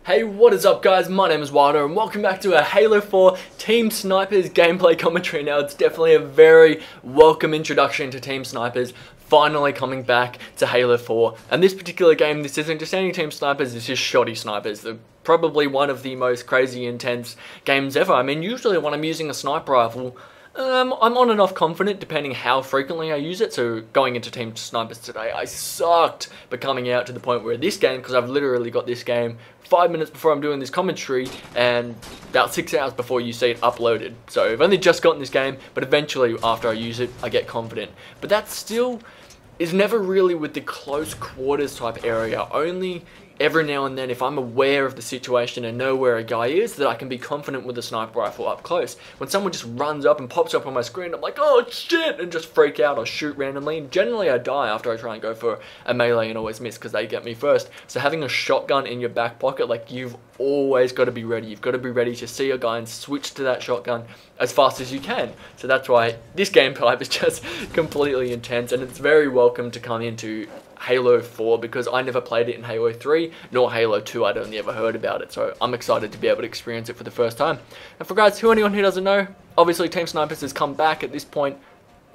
Hey, what is up guys? My name is Wilder and welcome back to a Halo 4 Team Snipers gameplay commentary. Now it's definitely a very welcome introduction to Team Snipers, finally coming back to Halo 4. And this particular game, this isn't just any Team Snipers, this is Shoddy Snipers. They're probably one of the most crazy intense games ever. I mean, usually when I'm using a sniper rifle, I'm on and off confident depending how frequently I use it. So going into Team Snipers today, I sucked, but coming out to the point where this game, because I've literally got this game 5 minutes before I'm doing this commentary and about 6 hours before you see it uploaded. So I've only just gotten this game, but eventually after I use it, I get confident. But that still is never really with the close quarters type area. Only every now and then, if I'm aware of the situation and know where a guy is, that I can be confident with a sniper rifle up close. When someone just runs up and pops up on my screen, I'm like, oh shit, and just freak out or shoot randomly. And generally I die after I try and go for a melee and always miss because they get me first. So having a shotgun in your back pocket, like, you've always got to be ready. You've got to be ready to see a guy and switch to that shotgun as fast as you can. So that's why this game type is just completely intense, and it's very welcome to come into Halo 4 because I never played it in Halo 3 nor Halo 2. I'd only ever heard about it, so I'm excited to be able to experience it for the first time. And for guys, anyone who doesn't know, obviously Team Snipers has come back at this point.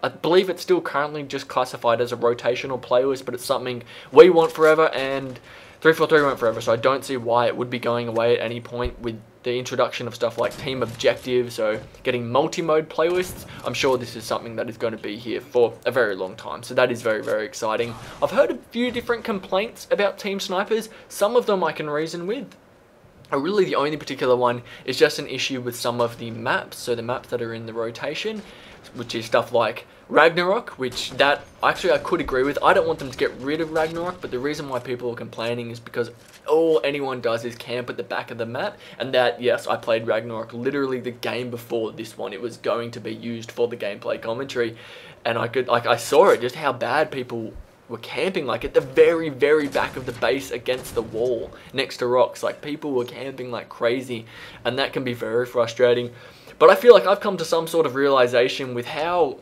I believe it's still currently just classified as a rotational playlist, but it's something we want forever and 343 went forever, so I don't see why it would be going away at any point with the introduction of stuff like team objectives, so getting multi-mode playlists. I'm sure this is something that is going to be here for a very long time, so that is very, very exciting. I've heard a few different complaints about Team Snipers. Some of them I can reason with. Really the only particular one is just an issue with some of the maps, so the maps that are in the rotation, which is stuff like Ragnarok, which that actually I could agree with. I don't want them to get rid of Ragnarok, but the reason why people are complaining is because all anyone does is camp at the back of the map, and that, yes, I played Ragnarok literally the game before this one. It was going to be used for the gameplay commentary, and I saw it, just how bad people were camping, like at the very, very back of the base against the wall next to rocks. Like, people were camping like crazy, and that can be very frustrating. But I feel like I've come to some sort of realization with how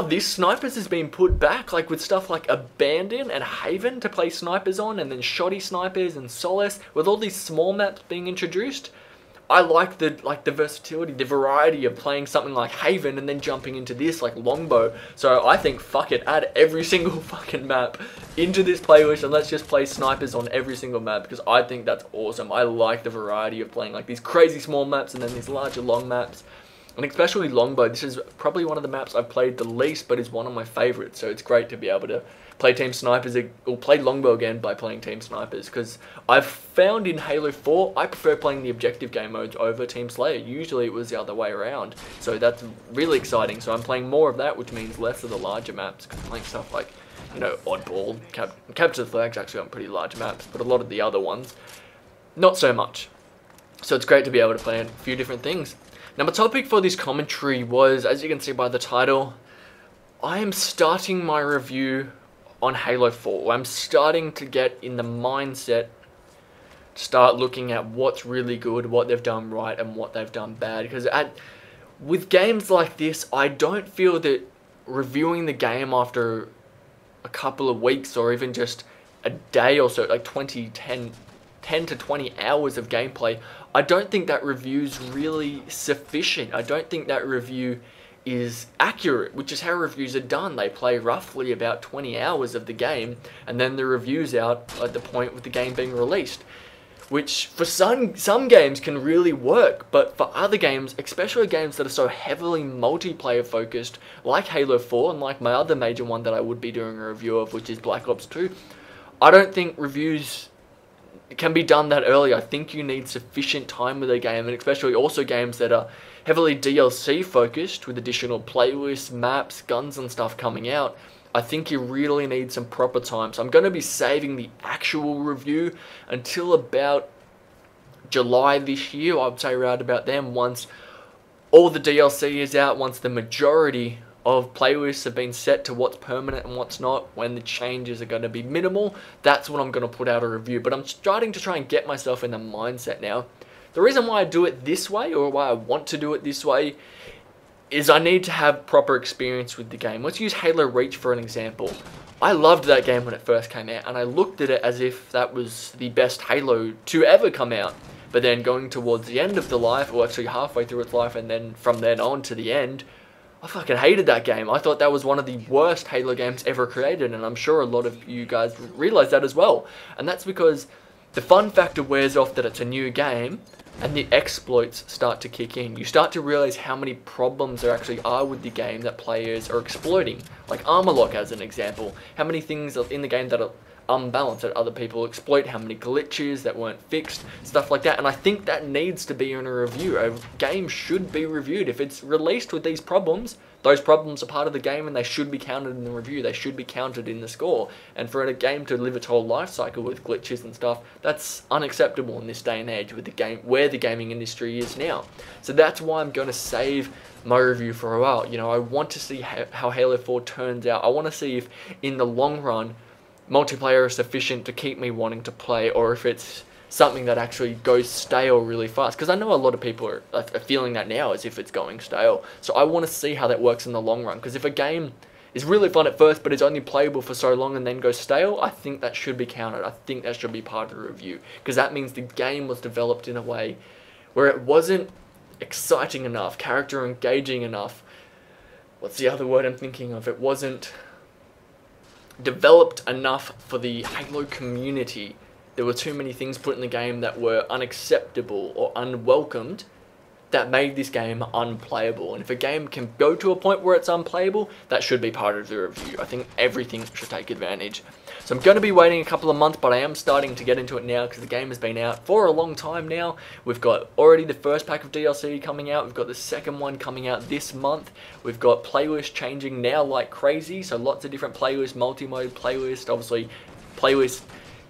this Snipers has been put back, like with stuff like Abandon and Haven to play snipers on, and then Shoddy Snipers and Solace, with all these small maps being introduced. I like the versatility, the variety of playing something like Haven and then jumping into this like Longbow. So I think, fuck it, add every single fucking map into this playlist and let's just play snipers on every single map, because I think that's awesome. I like the variety of playing like these crazy small maps and then these larger long maps. And especially Longbow, this is probably one of the maps I've played the least, but is one of my favorites. So it's great to be able to play Team Snipers, or play Longbow again by playing Team Snipers, because I've found in Halo 4, I prefer playing the objective game modes over Team Slayer. Usually it was the other way around, so that's really exciting. So I'm playing more of that, which means less of the larger maps, because I'm playing stuff like, you know, Oddball, Capture the Flag's actually on pretty large maps, but a lot of the other ones, not so much. So it's great to be able to play a few different things. Now, my topic for this commentary was, as you can see by the title, I am starting my review on Halo 4. I'm starting to get in the mindset to start looking at what's really good, what they've done right, and what they've done bad. Because with games like this, I don't feel that reviewing the game after a couple of weeks or even just a day or so, like 10 to 20 hours of gameplay, I don't think that review's really sufficient. I don't think that review is accurate, which is how reviews are done. They play roughly about 20 hours of the game, and then the review's out at the point with the game being released, which for some games can really work, but for other games, especially games that are so heavily multiplayer focused, like Halo 4 and like my other major one that I would be doing a review of, which is Black Ops 2, I don't think reviews can be done that early. I think you need sufficient time with a game, and especially also games that are heavily DLC focused with additional playlists, maps, guns and stuff coming out. I think you really need some proper time. So I'm going to be saving the actual review until about July this year. I would say around about then, once all the DLC is out, once the majority of playlists have been set to what's permanent and what's not, when the changes are going to be minimal, that's when I'm going to put out a review. But I'm starting to try and get myself in the mindset now. The reason why I do it this way, or why I want to do it this way, is I need to have proper experience with the game. Let's use Halo Reach for an example. I loved that game when it first came out, and I looked at it as if that was the best Halo to ever come out. But then going towards the end of the life, or actually halfway through its life, and then from then on to the end, I fucking hated that game. I thought that was one of the worst Halo games ever created, and I'm sure a lot of you guys realize that as well. And that's because the fun factor wears off that it's a new game, and the exploits start to kick in. You start to realize how many problems there actually are with the game that players are exploiting. Like armor lock as an example. How many things are in the game that are unbalanced that other people exploit, how many glitches that weren't fixed, stuff like that. And I think that needs to be in a review. A game should be reviewed. If it's released with these problems, those problems are part of the game and they should be counted in the review. They should be counted in the score. And for a game to live its whole life cycle with glitches and stuff, that's unacceptable in this day and age with the game, where the gaming industry is now. So that's why I'm going to save my review for a while. You know, I want to see how Halo 4 turns out. I want to see if in the long run multiplayer is sufficient to keep me wanting to play, or if it's something that actually goes stale really fast, because I know a lot of people are feeling that now as if it's going stale. So I want to see how that works in the long run, because if a game is really fun at first but it's only playable for so long and then goes stale, I think that should be counted. I think that should be part of the review, because that means the game was developed in a way where it wasn't exciting enough, character engaging enough. What's the other word I'm thinking of? It wasn't developed enough for the Halo community. There were too many things put in the game that were unacceptable or unwelcomed that made this game unplayable. And if a game can go to a point where it's unplayable, that should be part of the review. I think everything should take advantage. So I'm going to be waiting a couple of months, but I am starting to get into it now because the game has been out for a long time now. We've got already the first pack of DLC coming out. We've got the second one coming out this month. We've got playlists changing now like crazy. So lots of different playlists, multi-mode playlist, obviously playlists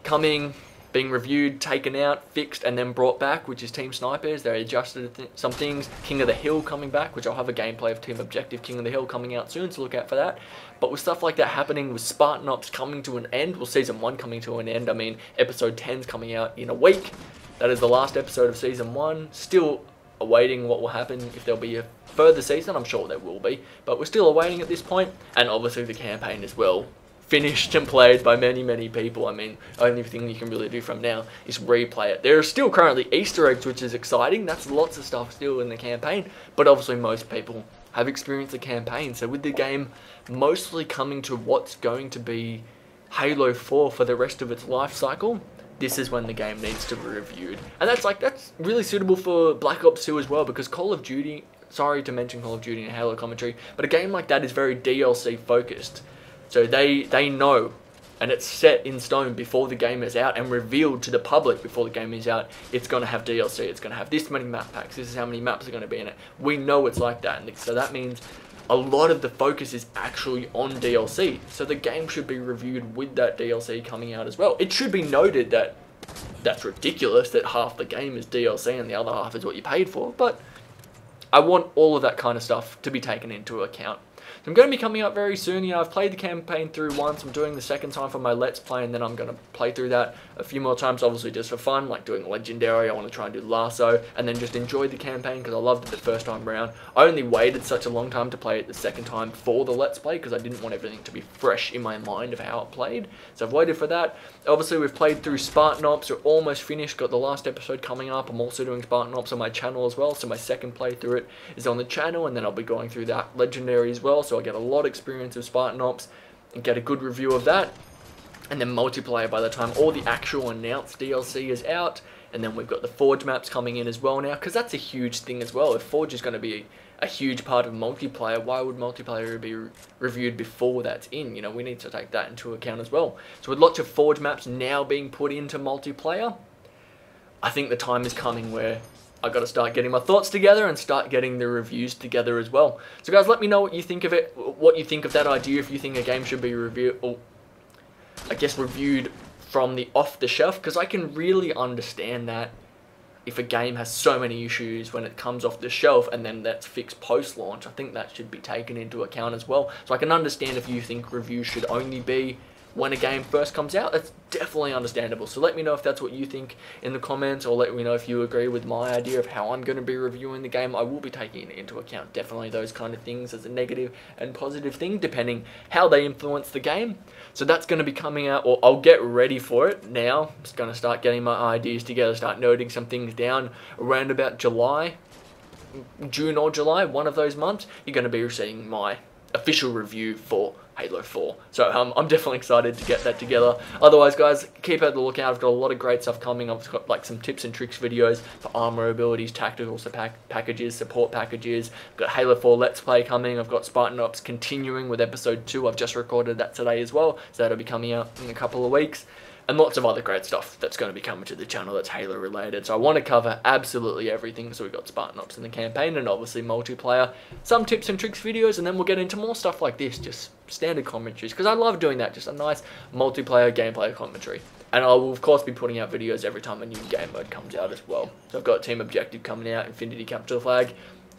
coming, being reviewed, taken out, fixed, and then brought back, which is Team Snipers. They adjusted some things. King of the Hill coming back, which I'll have a gameplay of Team Objective King of the Hill coming out soon, so look out for that. But with stuff like that happening, with Spartan Ops coming to an end, well, Season 1 coming to an end, I mean, Episode 10's coming out in a week. That is the last episode of Season 1. Still awaiting what will happen, if there'll be a further season. I'm sure there will be, but we're still awaiting at this point. And obviously the campaign as well, finished and played by many people. I mean, only thing you can really do from now is replay it. There are still currently Easter eggs, which is exciting. That's lots of stuff still in the campaign, but obviously most people have experienced the campaign. So with the game mostly coming to what's going to be Halo 4 for the rest of its life cycle, this is when the game needs to be reviewed. And that's really suitable for Black Ops 2 as well, because Call of Duty, sorry to mention Call of Duty in Halo commentary, but a game like that is very DLC focused. So they know, and it's set in stone before the game is out and revealed to the public before the game is out, it's going to have DLC, it's going to have this many map packs, this is how many maps are going to be in it. We know it's like that, and so that means a lot of the focus is actually on DLC. So the game should be reviewed with that DLC coming out as well. It should be noted that that's ridiculous that half the game is DLC and the other half is what you paid for, but I want all of that kind of stuff to be taken into account. So I'm going to be coming up very soon. You know, I've played the campaign through once. I'm doing the second time for my Let's Play, and then I'm going to play through that a few more times, obviously just for fun, like doing Legendary. I want to try and do Lasso, and then just enjoy the campaign because I loved it the first time around. I only waited such a long time to play it the second time for the Let's Play because I didn't want everything to be fresh in my mind of how it played. So I've waited for that. Obviously, we've played through Spartan Ops. We're almost finished. Got the last episode coming up. I'm also doing Spartan Ops on my channel as well, so my second playthrough it is on the channel, and then I'll be going through that Legendary as well, so I get a lot of experience of Spartan Ops and get a good review of that. And then multiplayer by the time all the actual announced DLC is out. And then we've got the Forge maps coming in as well now, because that's a huge thing as well. If Forge is going to be a huge part of multiplayer, why would multiplayer be reviewed before that's in? You know, we need to take that into account as well. So with lots of Forge maps now being put into multiplayer, I think the time is coming where I got to start getting my thoughts together and start getting the reviews together as well. So guys, let me know what you think of it, what you think of that idea, if you think a game should be reviewed, or I guess reviewed from the off the shelf, because I can really understand that if a game has so many issues when it comes off the shelf and then that's fixed post-launch, I think that should be taken into account as well. So I can understand if you think reviews should only be when a game first comes out. That's definitely understandable. So let me know if that's what you think in the comments, or let me know if you agree with my idea of how I'm going to be reviewing the game. I will be taking into account definitely those kind of things as a negative and positive thing, depending how they influence the game. So that's going to be coming out, or I'll get ready for it now. I'm just going to start getting my ideas together, start noting some things down. Around about June or July, one of those months, you're going to be receiving my official review for Halo 4. So I'm definitely excited to get that together. Otherwise, guys, keep out the lookout. I've got a lot of great stuff coming. I've got like some tips and tricks videos for armor abilities, tactical packages, support packages. I've got Halo 4 Let's Play coming. I've got Spartan Ops continuing with episode 2. I've just recorded that today as well, so that'll be coming out in a couple of weeks. And lots of other great stuff that's going to be coming to the channel that's Halo related. So I want to cover absolutely everything. So we've got Spartan Ops in the campaign and obviously multiplayer, some tips and tricks videos, and then we'll get into more stuff like this, just standard commentaries, because I love doing that, just a nice multiplayer gameplay commentary. And I will of course be putting out videos every time a new game mode comes out as well. So I've got Team Objective coming out, Infinity Capture the Flag,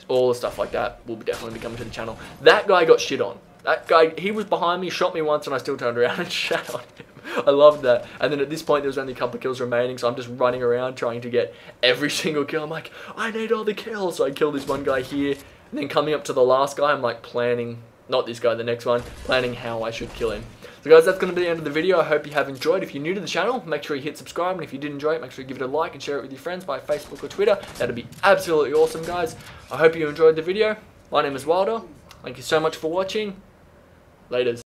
all the stuff like that will definitely be coming to the channel. That guy got shit on. That guy, he was behind me, shot me once, and I still turned around and shat on him. I loved that. And then at this point, there was only a couple of kills remaining, so I'm just running around trying to get every single kill. I'm like, I need all the kills. So I kill this one guy here, and then coming up to the last guy, I'm like planning, not this guy, the next one, planning how I should kill him. So guys, that's going to be the end of the video. I hope you have enjoyed. If you're new to the channel, make sure you hit subscribe, and if you did enjoy it, make sure you give it a like and share it with your friends by Facebook or Twitter. That'd be absolutely awesome, guys. I hope you enjoyed the video. My name is Wilder. Thank you so much for watching. Laters.